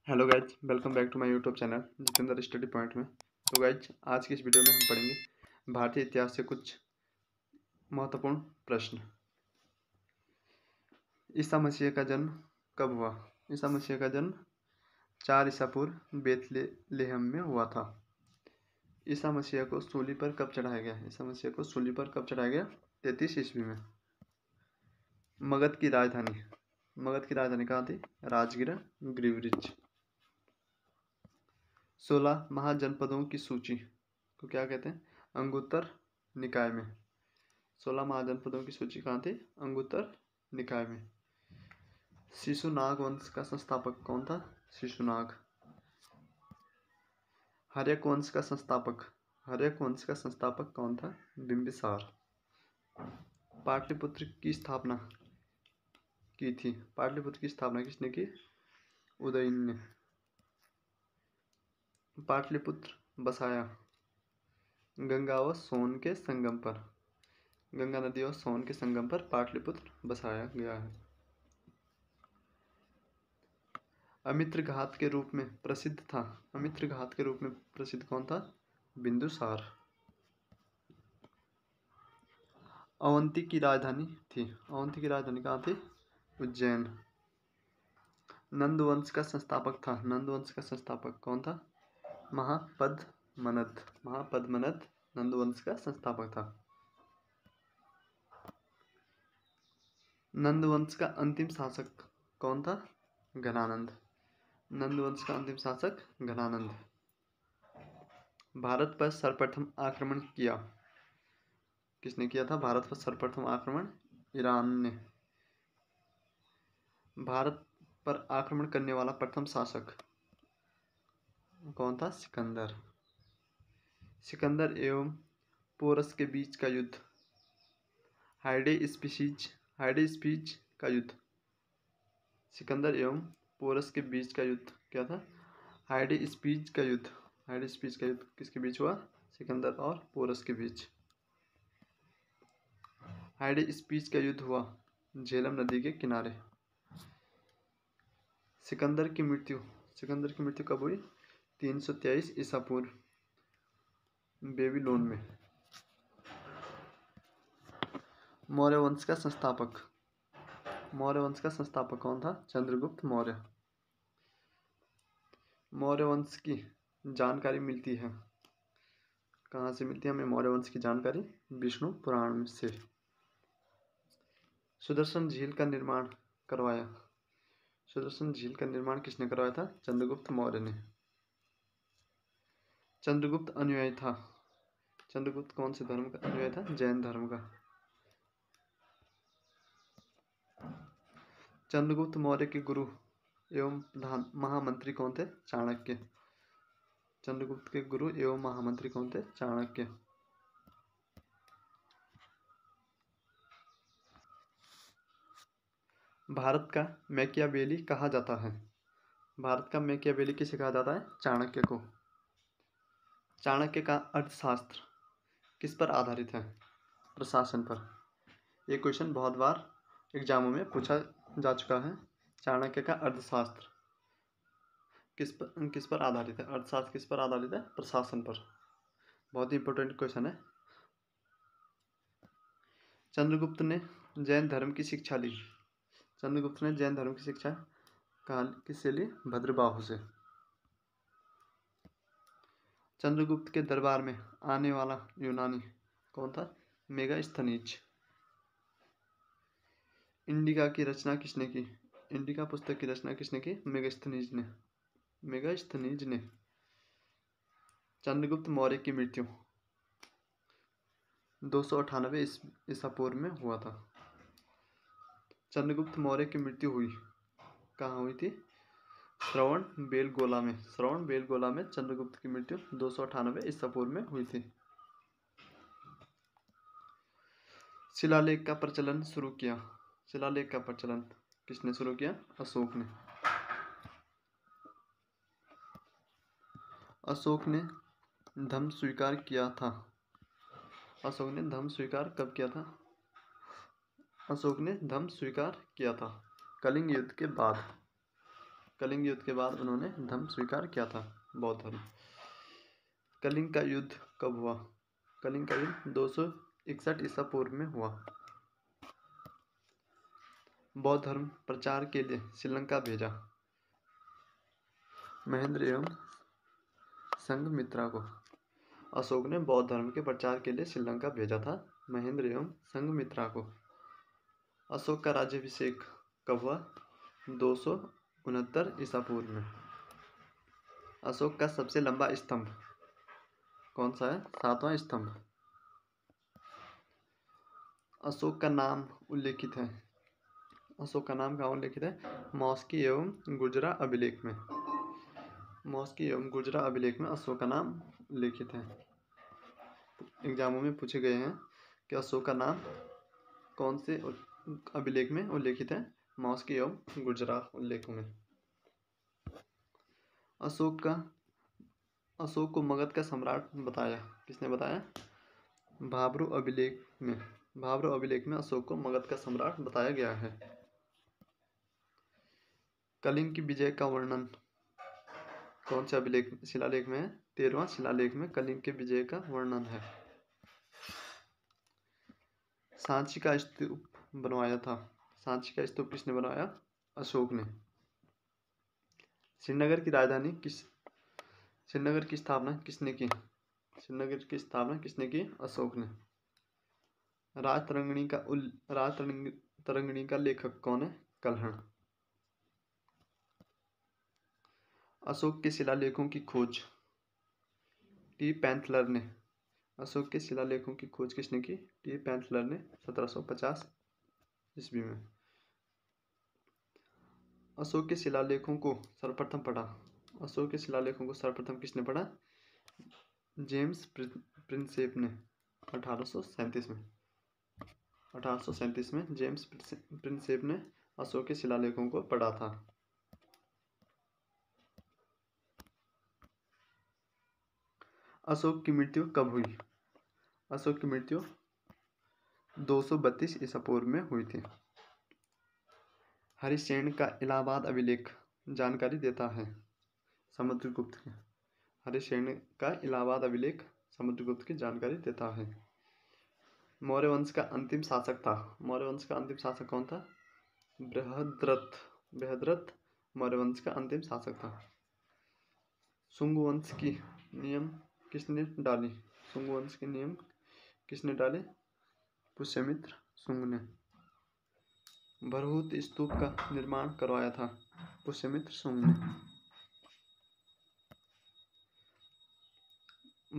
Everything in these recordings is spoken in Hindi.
Hello guys, welcome back to my YouTube channel Jitendra study point में। तो गाइज, आज की इस वीडियो में हम पढ़ेंगे भारतीय इतिहास से कुछ महत्वपूर्ण प्रश्न। ईसा मसीह का जन्म कब हुआ? ईसा मसीह का जन्म 4 ईसा पूर्व बेथलेहम में हुआ था। ईसा मसीह को सूली पर कब चढ़ाया गया? ईसा मसीह को सूली पर कब चढ़ाया गया? 33 ईस्वी में। मगध की राजधानी कहाँ थी? राजगिरा ग्रीवरिच। 16 महाजनपदों की सूची को क्या कहते हैं? अंगुत्तर निकाय में। 16 महाजनपदों की सूची कहाँ थी? अंगुत्तर निकाय में। शिशुनाग वंश का संस्थापक कौन था? शिशुनाग। हर्यक वंश का संस्थापक कौन था? बिंबिसार। पाटलिपुत्र की स्थापना की थी? पाटलिपुत्र की स्थापना किसने की? उदयन ने। पाटलिपुत्र बसाया गंगा व सोन के संगम पर। गंगा नदी और सोन के संगम पर पाटलिपुत्र बसाया गया है। अमित्र घात के रूप में प्रसिद्ध था। अमित्र घात के रूप में प्रसिद्ध कौन था? बिंदुसार। अवंती की राजधानी थी। अवंती की राजधानी कहाँ थी? उज्जैन। नंदवंश का संस्थापक था। नंदवंश का संस्थापक कौन था? महापद्मनद। महापद्मनद नंदवंश का संस्थापक था। नंदवंश का अंतिम शासक कौन था? घनानंद। नंदवंश का अंतिम शासक घनानंद। भारत पर सर्वप्रथम आक्रमण किया किसने किया था? भारत पर सर्वप्रथम आक्रमण ईरान ने। भारत पर आक्रमण करने वाला प्रथम शासक कौन था? सिकंदर। सिकंदर एवं पोरस के बीच का युद्ध हाइडेस्पीच का युद्ध। सिकंदर एवं पोरस के बीच का युद्ध क्या था? हाइडेस्पीच का युद्ध। हाइडेस्पीच का युद्ध किसके बीच हुआ? सिकंदर और पोरस के बीच। हाइडेस्पीच का युद्ध हुआ झेलम नदी के किनारे। सिकंदर की मृत्यु कब हुई? 323 ईसा पूर्व बेबीलोन में। मौर्य वंश का संस्थापक कौन था? चंद्रगुप्त मौर्य। मौर्य वंश की जानकारी मिलती है कहाँ से? मिलती है हमें मौर्य वंश की जानकारी विष्णु पुराण से। सुदर्शन झील का निर्माण किसने करवाया था? चंद्रगुप्त मौर्य ने। चंद्रगुप्त अनुयायी था। चंद्रगुप्त कौन से धर्म का अनुयायी था? जैन धर्म का। चंद्रगुप्त मौर्य के गुरु एवं प्रधान महामंत्री कौन थे? चाणक्य। चंद्रगुप्त के गुरु एवं महामंत्री कौन थे? चाणक्य। भारत का मैकियावेली कहा जाता है? भारत का मैकियावेली किसे कहा जाता है? चाणक्य को। चाणक्य का अर्थशास्त्र किस पर आधारित है? प्रशासन पर। ये क्वेश्चन बहुत बार एग्जामों में पूछा जा चुका है। चाणक्य का अर्थशास्त्र किस पर आधारित है? अर्थशास्त्र किस पर आधारित है? प्रशासन पर। बहुत ही इंपॉर्टेंट क्वेश्चन है। चंद्रगुप्त ने जैन धर्म की शिक्षा ली। चंद्रगुप्त ने जैन धर्म की शिक्षा किससे ली? भद्रबाहु से। चंद्रगुप्त के दरबार में आने वाला यूनानी कौन था? मेगास्थनीज। इंडिका की रचना किसने की? इंडिका पुस्तक की रचना किसने की? मेगास्थनीज ने। चंद्रगुप्त मौर्य की मृत्यु 298 ईसा पूर्व में हुआ था। चंद्रगुप्त मौर्य की मृत्यु हुई कहाँ हुई थी? श्रवणबेलगोला में चंद्रगुप्त की मृत्यु 298 ईसा पूर्व में हुई थी। शिलालेख का प्रचलन किसने शुरू किया? अशोक ने। अशोक ने धम्म स्वीकार किया था। अशोक ने धम्म स्वीकार कब किया था? अशोक ने धम्म स्वीकार किया था कलिंग युद्ध के बाद। कलिंग युद्ध के बाद उन्होंने धर्म स्वीकार किया था, बौद्ध धर्म। कलिंग का युद्ध कब हुआ? कलिंग का युद्ध 261 ईसा पूर्व में हुआ। बौद्ध धर्म प्रचार के लिए श्रीलंका भेजा। महेंद्र एवं संघमित्रा को। अशोक ने बौद्ध धर्म के प्रचार के लिए श्रीलंका भेजा था, महेंद्र एवं संघमित्रा को। अशोक का राज्याभिषेक कब हुआ? 269 ईसा पूर्व में। अशोक का सबसे लंबा स्तंभ कौन सा है? 7वां स्तंभ। अशोक का नाम उल्लेखित है। अशोक का नाम कहाँ उल्लेखित है? मौस्की एवं गुर्जरा अभिलेख में। मौस्की एवं गुर्जरा अभिलेख में अशोक का नाम उल्लेखित है। एग्जामों में पूछे गए हैं कि अशोक का नाम कौन से अभिलेख में उल्लेखित है? मौस्की एवं गुर्जरा उल्लेखों में। अशोक को मगध का सम्राट बताया। किसने बताया? भाब्रू अभिलेख में। भाब्रू अभिलेख में अशोक को मगध का सम्राट बताया गया है। कलिंग की विजय का वर्णन कौन से अभिलेख शिलालेख में है? 13वां शिलालेख में कलिंग के विजय का वर्णन है। सांची का स्तूप बनवाया था। सांची का स्तूप किसने बनवाया? अशोक ने। श्रीनगर की स्थापना किसने की? श्रीनगर की स्थापना किसने की? अशोक ने। राजतरंगिणी का लेखक कौन है? कल्हण। अशोक के शिलालेखों की खोज टी पैंथलर ने। अशोक के शिलालेखों की खोज किसने की? टी पैंथलर ने 1750 ईस्वी में। अशोक के शिलालेखों को सर्वप्रथम पढ़ा। अशोक के शिलालेखों को सर्वप्रथम किसने पढ़ा? जेम्स प्रिंसेप ने 1837 में। 1837 में जेम्स प्रिंसेप ने अशोक के शिलालेखों को पढ़ा था। अशोक की मृत्यु कब हुई? अशोक की मृत्यु 232 ईसा पूर्व में हुई थी। हरिसेन का इलाहाबाद अभिलेख जानकारी देता है समुद्रगुप्त की। हरिसेन का इलाहाबाद अभिलेख समुद्रगुप्त की जानकारी देता है। मौर्य वंश का अंतिम शासक था। मौर्य वंश का अंतिम शासक कौन था? बृहद्रथ मौर्य वंश का अंतिम शासक था। शुंग वंश की नियम किसने डाली? शुंग वंश के नियम किसने डाले? पुष्यमित्र शुंग ने। भरहुत स्तूप का निर्माण करवाया था। पुष्यमित्र शुंग ने।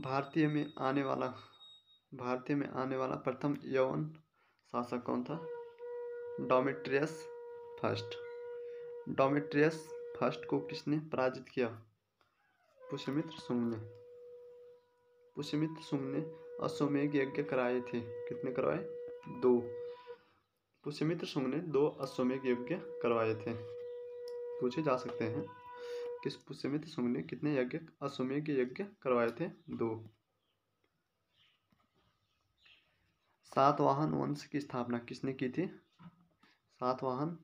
भारतीय में आने वाला प्रथम यवन शासक कौन था? डोमिट्रियस फर्स्ट। डोमिट्रियस फर्स्ट को किसने पराजित किया? पुष्यमित्र शुंग ने। पुष्यमित्र शुंग ने अश्वमेध यज्ञ कराए थे। कितने करवाए? 2। पुष्यमित्र शुंग ने 2 अश्वमेध यज्ञ करवाए थे। पूछे जा सकते हैं कि पुष्यमित्र शुंग ने कितने अश्वमेध यज्ञ करवाए थे? 2। सातवाहन वंश की स्थापना किसने की थी? सातवाहन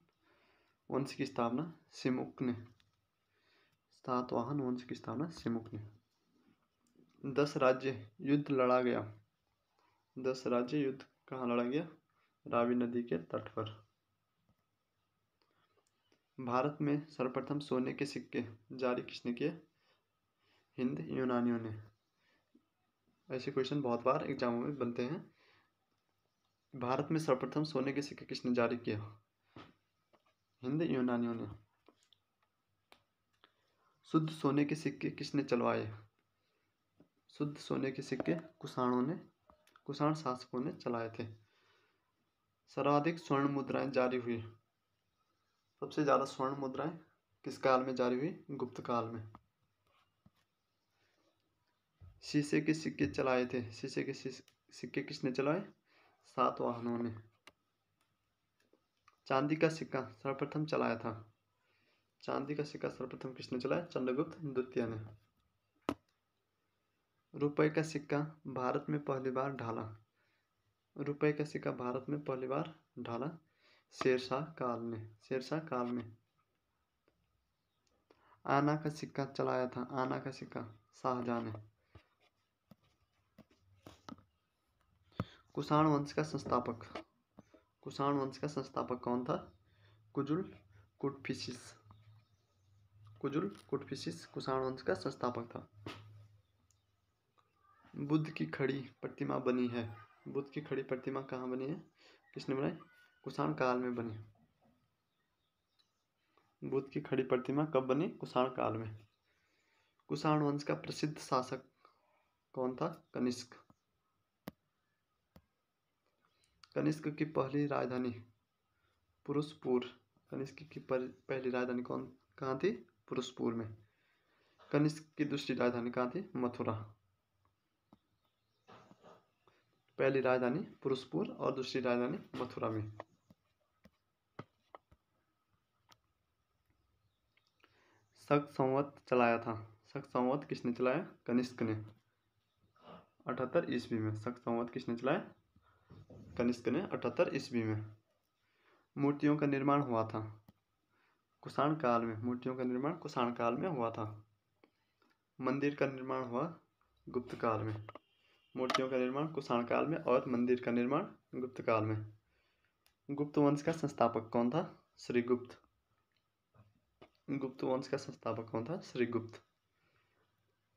वंश की स्थापना सिमुक ने। सातवाहन वंश की स्थापना सिमुक ने। 10 राज्य युद्ध लड़ा गया। 10 राज्य युद्ध कहाँ लड़ा गया? रावी नदी के तट पर। भारत में सर्वप्रथम सोने के सिक्के जारी किसने किए? हिंद यूनानियों ने। ऐसे क्वेश्चन बहुत बार एग्जामों में बनते हैं। भारत में सर्वप्रथम सोने के सिक्के किसने जारी किया? हिंद यूनानियों ने। शुद्ध सोने के सिक्के किसने चलवाए? शुद्ध सोने के सिक्के कुषाण शासकों ने चलाए थे। सर्वाधिक स्वर्ण मुद्राएं जारी हुई। सबसे ज्यादा स्वर्ण मुद्राएं किस काल में जारी हुई? गुप्त काल में। शीशे के सिक्के चलाए थे। शीशे के सिक्के किसने चलाए? सातवाहनों ने। चांदी का सिक्का सर्वप्रथम चलाया था। चांदी का सिक्का सर्वप्रथम किसने चलाया? चंद्रगुप्त द्वितीय ने। रुपए का सिक्का भारत में पहली बार ढाला। रुपए का सिक्का भारत में पहली बार ढाला शेरशाह काल में। शेरशाह काल में। आना का सिक्का चलाया था, आना का सिक्का शाहजहां ने। कुषाण वंश का संस्थापक, कुषाण वंश का संस्थापक कौन था? कुजुल कुटफिशिस, कुजुल कुटफिशिस कुषाण वंश का संस्थापक था। बुद्ध की खड़ी प्रतिमा बनी है, बुद्ध की खड़ी प्रतिमा कहाँ बनी है, किसने बनाई? कुषाण काल में बनी। बुद्ध की खड़ी प्रतिमा कब बनी? कुषाण काल में। कुषाण वंश का प्रसिद्ध शासक कौन था? कनिष्क। कनिष्क की पहली राजधानी पुरुषपुर, कनिष्क की पहली राजधानी कहाँ थी? पुरुषपुर में। कनिष्क की दूसरी राजधानी कहाँ थी? मथुरा। पहली राजधानी पुरुषपुर और दूसरी राजधानी मथुरा में। शक संवत चलाया था, शक संवत किसने चलाया? कनिष्क ने। 78 ईस्वी में शक संवत किसने चलाया? कनिष्क ने 78 ईस्वी में। मूर्तियों का निर्माण हुआ था कुषाण काल में, मूर्तियों का निर्माण कुषाण काल में हुआ था। मंदिर का निर्माण हुआ गुप्त काल में। मूर्तियों का निर्माण कुषाण काल में और मंदिर का निर्माण गुप्त काल में। गुप्त वंश का संस्थापक कौन था? श्रीगुप्त। गुप्त वंश का संस्थापक कौन था? श्रीगुप्त।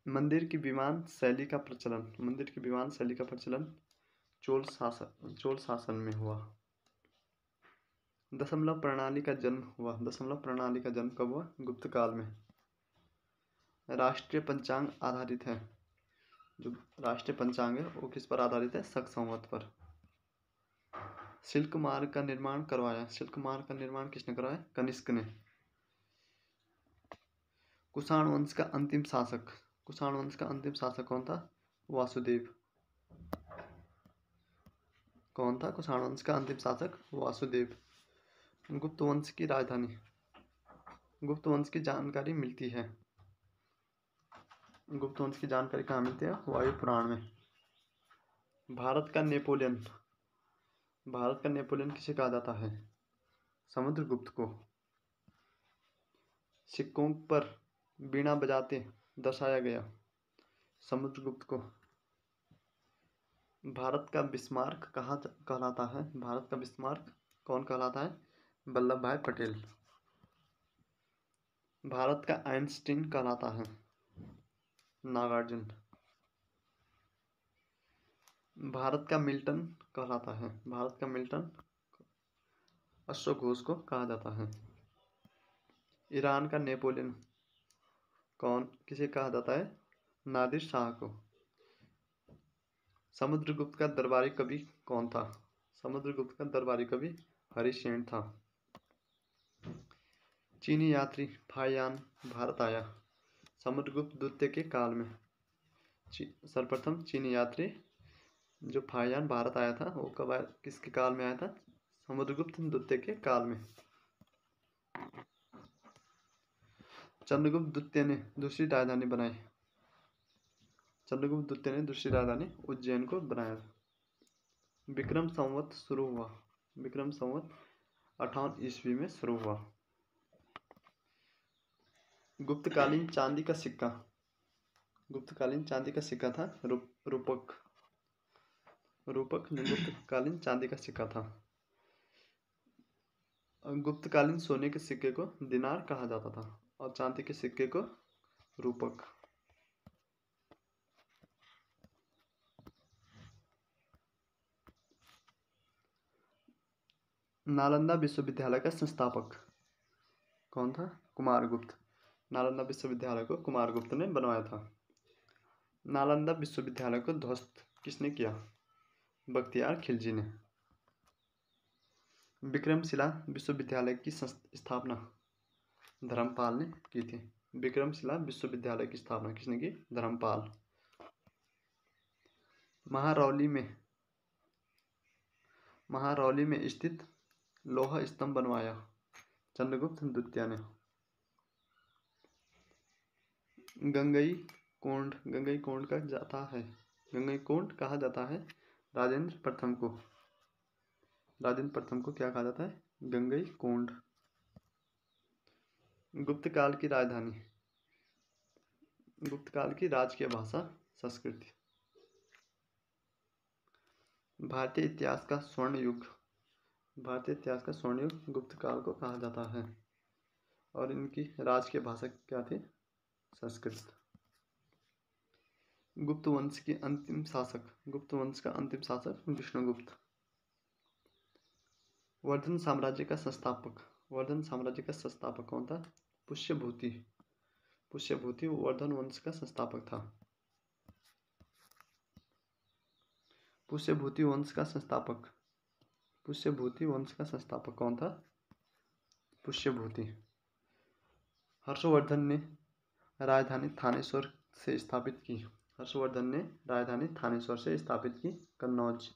मंदिर की विमान शैली का प्रचलन, मंदिर की विमान शैली का प्रचलन चोल शासन में हुआ। दशमलव प्रणाली का जन्म हुआ, दशमलव प्रणाली का जन्म कब हुआ? गुप्त काल में। राष्ट्रीय पंचांग आधारित है, जो राष्ट्रीय पंचांग है वो किस पर आधारित है? शक संवत पर। सिल्क मार्ग का निर्माण करवाया, सिल्क मार्ग का निर्माण किसने करवाया? कनिष्क ने। कुषाण वंश का अंतिम शासक, कुषाण वंश का अंतिम शासक कौन था? वासुदेव। कौन था कुषाण वंश का अंतिम शासक? वासुदेव। गुप्त वंश की राजधानी, गुप्त वंश की जानकारी मिलती है, गुप्त वंश की जानकारी कहाँ मिलती है? वायु पुराण में। भारत का नेपोलियन, भारत का नेपोलियन किसे कहा जाता है? समुद्रगुप्त को। सिक्कों पर बीणा बजाते दर्शाया गया, समुद्रगुप्त को। भारत का बिस्मार्क कहाँ कहलाता है? भारत का बिस्मार्क कौन कहलाता है? वल्लभ भाई पटेल। भारत का आइंस्टीन कहलाता है नागार्जुन। भारत का मिल्टन कहलाता है, भारत का मिल्टन अश्वघोष घोष को कहा जाता है। ईरान का नेपोलियन कौन, किसे कहा जाता है? नादिर शाह को। समुद्रगुप्त का दरबारी कवि कौन था? समुद्रगुप्त का दरबारी कवि हरिसेन था। चीनी यात्री फाहियान भारत आया समुद्रगुप्त द्वितीय के काल में। सर्वप्रथम चीनी यात्री जो फाहियान भारत आया था वो कब आया, किसके काल में आया था? समुद्रगुप्त द्वितीय के काल में। चंद्रगुप्त द्वितीय ने दूसरी राजधानी बनाई, चंद्रगुप्त द्वितीय ने दूसरी राजधानी उज्जैन को बनाया। विक्रम संवत शुरू हुआ, विक्रम संवत 58 ईस्वी में शुरू हुआ। गुप्तकालीन चांदी का सिक्का, गुप्तकालीन चांदी का सिक्का था रूपक, रूपक गुप्तकालीन चांदी का सिक्का था। गुप्तकालीन सोने के सिक्के को दिनार कहा जाता था और चांदी के सिक्के को रूपक। नालंदा विश्वविद्यालय का संस्थापक कौन था? कुमारगुप्त। नालंदा विश्वविद्यालय को कुमारगुप्त ने बनवाया था। नालंदा विश्वविद्यालय को ध्वस्त किसने किया? बख्तियार खिलजी ने। विक्रमशिला विश्वविद्यालय की स्थापना धर्मपाल ने की थी। विक्रमशिला विश्वविद्यालय की स्थापना किसने की? धर्मपाल। महारौली में स्थित लोहा स्तंभ बनवाया चंद्रगुप्त द्वितीय ने। गंगईकोंड, गंगईकोंड का जाता है, गंगईकोंड कहा जाता है राजेंद्र प्रथम को। राजेंद्र प्रथम को क्या कहा जाता है? गंगईकोंड। गुप्त काल की राजधानी, गुप्त काल की राजकीय भाषा संस्कृत। भारतीय इतिहास का स्वर्ण युग, भारतीय इतिहास का स्वर्ण युग गुप्त काल को कहा जाता है और इनकी राजकीय भाषा क्या थी? संस्कृत। गुप्त वंश की अंतिम शासक, गुप्त वंश का अंतिम शासक विष्णुगुप्त। वर्धन साम्राज्य का संस्थापक, वर्धन साम्राज्य का संस्थापक कौन था? पुष्यभूति। पुष्यभूति वर्धन वंश का संस्थापक था। पुष्यभूति वंश का संस्थापक, पुष्यभूति वंश का संस्थापक कौन था? पुष्यभूति। हर्षवर्धन ने राजधानी थानेश्वर से स्थापित की, हर्षवर्धन ने राजधानी थानेश्वर से स्थापित की कन्नौज,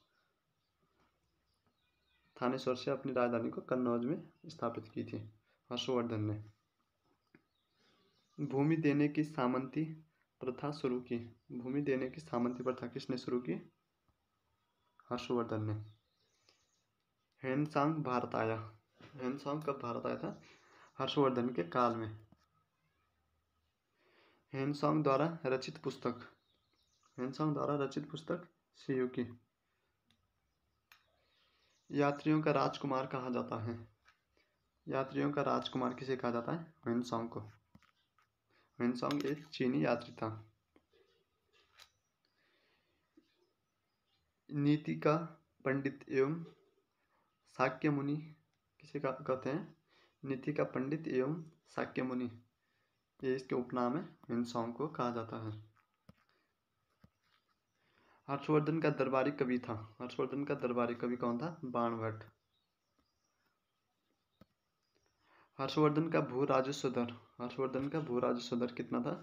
थानेश्वर से अपनी राजधानी को कन्नौज में स्थापित की थी हर्षवर्धन ने। भूमि देने की सामंती प्रथा शुरू की, भूमि देने की सामंती प्रथा किसने शुरू की? हर्षवर्धन ने। हेनसांग भारत आया, हेनसांग कब भारत आया था? हर्षवर्धन के काल में। हेनसांग द्वारा रचित पुस्तक, हेनसांग द्वारा रचित पुस्तक सियुकी। यात्रियों का राजकुमार कहा जाता है, यात्रियों का राजकुमार किसे कहा जाता है? हेनसांग को। हेनसांग एक चीनी यात्री था। नीति का पंडित एवं शाक्य मुनि किसे कहते हैं? नीति का पंडित एवं शाक्य मुनि, ये इसके उपनाम है, हेनसांग को कहा जाता है। हर्षवर्धन का दरबारी कवि था, हर्षवर्धन का दरबारी कवि कौन था? बाणभट्ट। हर्षवर्धन का भू राजस्व दर, हर्षवर्धन का भू राजस्व दर कितना था?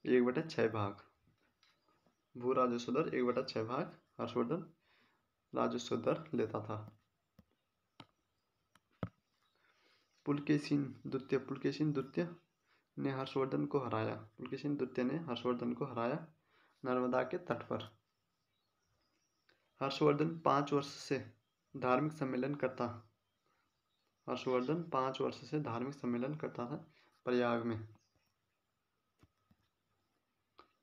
1/6 भाग। भू राजस्व दर 1/6 भाग हर्षवर्धन राजस्व दर लेता था। पुलकेशिन द्वितीय, पुलकेशिन द्वितीय ने हर्षवर्धन को हराया, पुलकेशिन द्वितीय ने हर्षवर्धन को हराया नर्मदा के तट पर। हर्षवर्धन 5 वर्ष से धार्मिक सम्मेलन करता, हर्षवर्धन 5 वर्ष से धार्मिक सम्मेलन करता था प्रयाग में।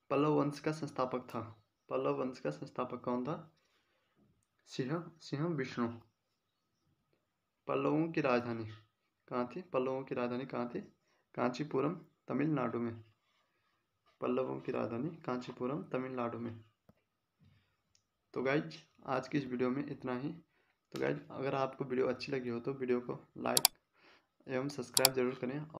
पल्लव वंश का संस्थापक था, पल्लव वंश का संस्थापक कौन था? सिंह विष्णु। पल्लवों की राजधानी कहाँ थी? पल्लवों की राजधानी कहाँ थी? कांचीपुरम, तमिलनाडु में। पल्लवों की राजधानी कांचीपुरम, तमिलनाडु में। तो गाइज आज की इस वीडियो में इतना ही। तो गाइज अगर आपको वीडियो अच्छी लगी हो तो वीडियो को लाइक एवं सब्सक्राइब जरूर करें।